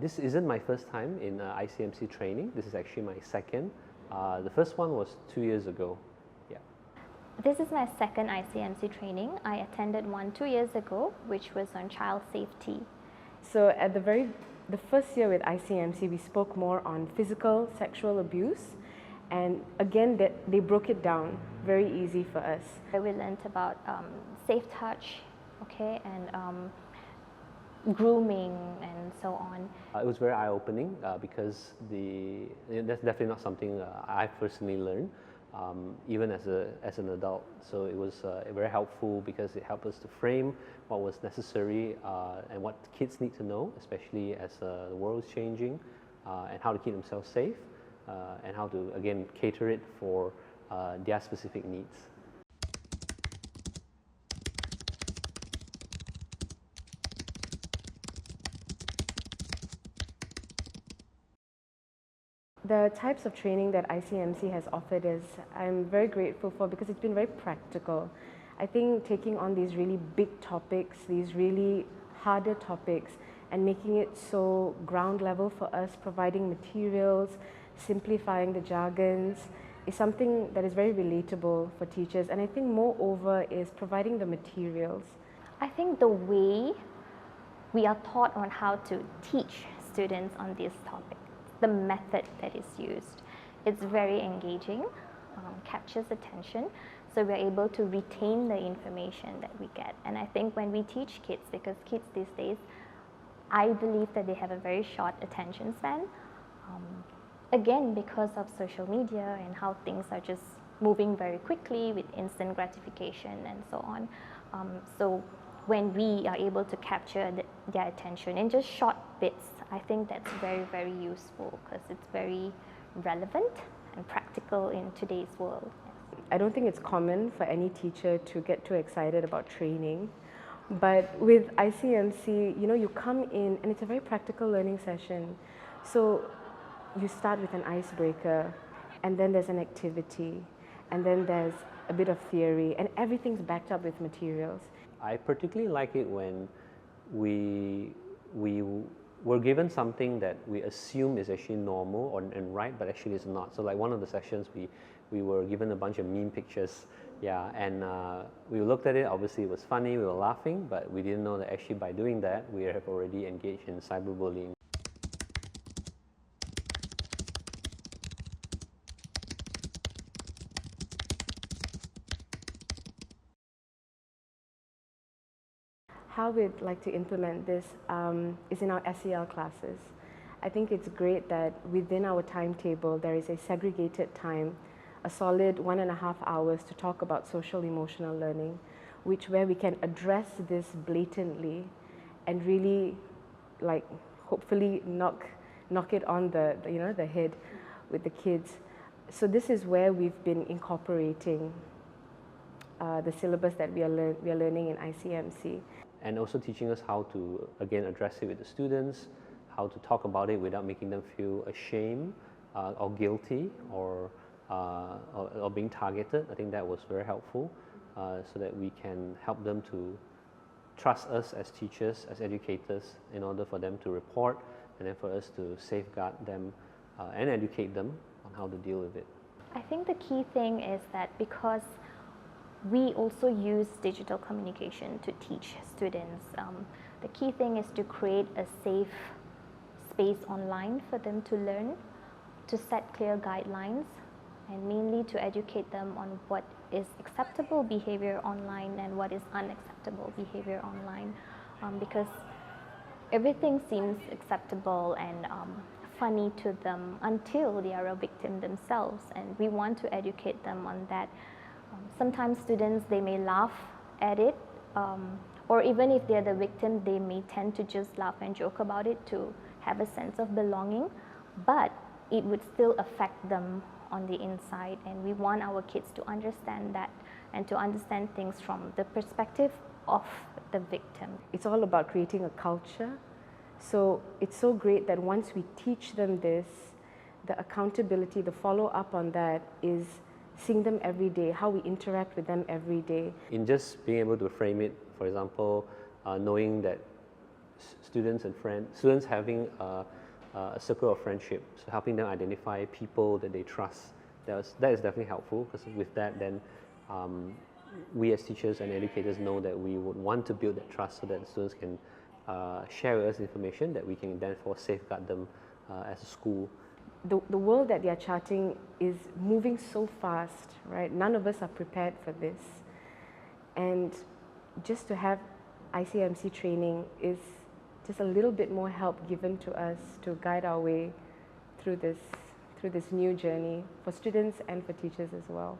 This isn't my first time in ICMC training. This is actually my second. The first one was 2 years ago. Yeah. This is my second ICMC training. I attended one 2 years ago, which was on child safety. So at the first year with ICMC, we spoke more on physical, sexual abuse. And again, they broke it down very easy for us. We learned about safe touch, okay, and grooming and so on. It was very eye-opening because that's definitely not something I personally learned, even as an adult. So it was very helpful because it helped us to frame what was necessary and what kids need to know, especially as the world is changing, and how to keep themselves safe, and how to, again, cater it for their specific needs. The types of training that ICMC has offered is, I'm very grateful for because it's been very practical. I think taking on these really big topics, these really harder topics, and making it so ground level for us, providing materials, simplifying the jargons, is something that is very relatable for teachers. And I think moreover is providing the materials. I think the way we are taught on how to teach students on this topic, the method that is used, it's very engaging, captures attention, so we're able to retain the information that we get. And I think when we teach kids, because kids these days, I believe that they have a very short attention span, again because of social media and how things are just moving very quickly with instant gratification and so on. So when we are able to capture their attention in just short bits, I think that's very, very useful because it's very relevant and practical in today's world. I don't think it's common for any teacher to get too excited about training, but with ICMC, you come in and it's a very practical learning session. So you start with an icebreaker, and then there's an activity, and then there's a bit of theory, and everything's backed up with materials. I particularly like it when we were given something that we assume is actually normal and right, but actually it's not. So like one of the sessions, we were given a bunch of meme pictures, yeah, and we looked at it. Obviously it was funny, we were laughing, but we didn't know that actually by doing that, we have already engaged in cyberbullying. How we'd like to implement this is in our SEL classes. I think it's great that within our timetable there is a segregated time, a solid 1.5 hours to talk about social emotional learning, where we can address this blatantly and really, like, hopefully knock it on the head with the kids. So this is where we've been incorporating the syllabus that we are learning in ICMC. And also teaching us how to, again, address it with the students, how to talk about it without making them feel ashamed or guilty or being targeted. I think that was very helpful, so that we can help them to trust us as teachers, as educators, in order for them to report and then for us to safeguard them and educate them on how to deal with it. I think the key thing is that because we also use digital communication to teach students, the key thing is to create a safe space online for them to learn, to set clear guidelines, and mainly to educate them on what is acceptable behavior online and what is unacceptable behavior online, because everything seems acceptable and funny to them until they are a victim themselves, and we want to educate them on that. Sometimes students, they may laugh at it, or even if they're the victim, they may tend to just laugh and joke about it to have a sense of belonging, but it would still affect them on the inside, and we want our kids to understand that and to understand things from the perspective of the victim. It's all about creating a culture. So it's so great that once we teach them this, the accountability, the follow-up on that is seeing them every day, how we interact with them every day. In just being able to frame it, for example, knowing that students and students having a circle of friendship, so helping them identify people that they trust. That is definitely helpful, because with that, then we as teachers and educators know that we would want to build that trust so that the students can share with us information that we can therefore safeguard them as a school. The world that they are charting is moving so fast, right? None of us are prepared for this. And just to have ICMC training is just a little bit more help given to us to guide our way through this new journey for students and for teachers as well.